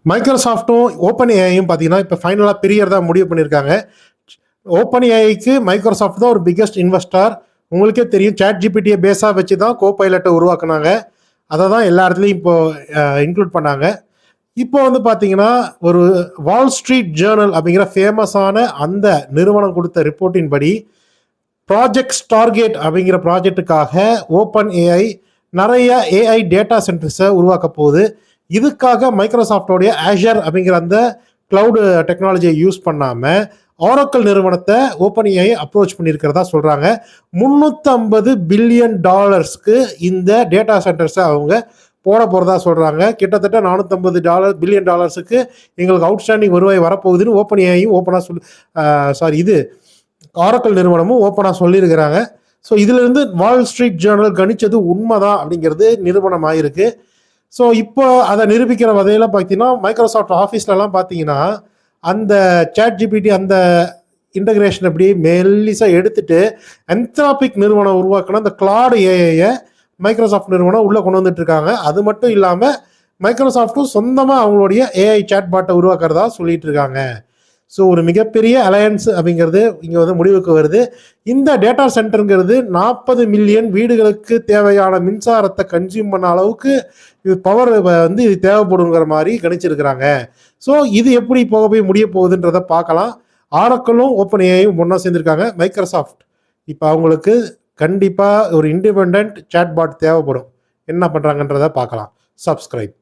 மைக்ரோசாஃப்ட்டும் open ஏஐயும் பார்த்தீங்கன்னா இப்போ ஃபைனலாக பிரியறதா முடிவு பண்ணியிருக்காங்க. ஓப்பன் ஏஐக்கு மைக்ரோசாஃப்ட் தான் ஒரு பிக்கஸ்ட் இன்வெஸ்டார். உங்களுக்கே தெரியும், சாட் ஜிபிடியை பேஸாக வச்சு தான் கோபைலட்டை உருவாக்குனாங்க. அதை தான் எல்லா இடத்துலையும் இப்போ இன்க்ளூட் பண்ணாங்க. இப்போ வந்து பார்த்தீங்கன்னா ஒரு வால் ஸ்ட்ரீட் ஜேர்னல் அப்படிங்கிற ஃபேமஸான அந்த நிறுவனம் கொடுத்த ரிப்போர்ட்டின் படி ப்ராஜெக்ட் ஸ்டார்கேட் அப்படிங்கிற ப்ராஜெக்டுக்காக ஓப்பன் ஏஐ நிறைய ஏஐ டேட்டா சென்டர்ஸை உருவாக்க போகுது. இதுக்காக மைக்ரோசாஃப்டோடைய ஆஷர் அப்படிங்கிற அந்த கிளவுடு டெக்னாலஜியை யூஸ் பண்ணாமல் ஆரக்கிள் நிறுவனத்தை ஓப்பன் ஏஐ அப்ரோச் பண்ணியிருக்கிறதா சொல்கிறாங்க. $350 பில்லியன் இந்த டேட்டா சென்டர்ஸை அவங்க போட போகிறதா சொல்கிறாங்க. கிட்டத்தட்ட $450 பில்லியன் எங்களுக்கு அவுட்ஸ்டாண்டிங் வருவாய் வரப்போகுதுன்னு ஓப்பன் ஏஐயும் ஓப்பனாக ஆரக்கிள் நிறுவனமும் ஓப்பனாக சொல்லியிருக்கிறாங்க. ஸோ இதிலிருந்து வால் ஸ்ட்ரீட் ஜேர்னல் கணிச்சது உண்மைதான் அப்படிங்கிறது நிரூபணம் ஆகிருக்கு. ஸோ இப்போ அதை நிரூபிக்கிற வகையில் பார்த்தீங்கன்னா மைக்ரோசாஃப்ட் ஆஃபீஸ்லலாம் பார்த்தீங்கன்னா அந்த சாட் ஜிபிடி அந்த இன்டகிரேஷன் அப்படி மெல்லிசாக எடுத்துட்டு Anthropic நிறுவனம் உருவாக்கின அந்த கிளாட் ஏஐயை மைக்ரோசாஃப்ட் நிறுவனம் உள்ளே கொண்டு வந்துட்டு இருக்காங்க. அது மட்டும் இல்லாமல் மைக்ரோசாஃப்ட்டும் சொந்தமாக அவங்களுடைய ஏஐ சாட் பாட்டை உருவாக்குறதா சொல்லிட்டு இருக்காங்க. ஸோ ஒரு மிகப்பெரிய அலையன்ஸ் அப்படிங்கிறது இங்கே வந்து முடிவுக்கு வருது. இந்த டேட்டா சென்டருங்கிறது 40 மில்லியன் வீடுகளுக்கு தேவையான மின்சாரத்தை கன்சியூம் பண்ண அளவுக்கு இது பவர் வந்து இது தேவைப்படுங்கிற மாதிரி கணிச்சிருக்கிறாங்க. ஸோ இது எப்படி போய் முடிய போகுதுன்றதை பார்க்கலாம். ஆரக்கிளும் ஓப்பன் ஏஐயும் ஒன்றா சேர்ந்துருக்காங்க. மைக்ரோசாஃப்ட் இப்போ அவங்களுக்கு கண்டிப்பாக ஒரு இண்டிபெண்ட் சாட் பாட் தேவைப்படும். என்ன பண்ணுறாங்கன்றதை பார்க்கலாம். சப்ஸ்கிரைப்.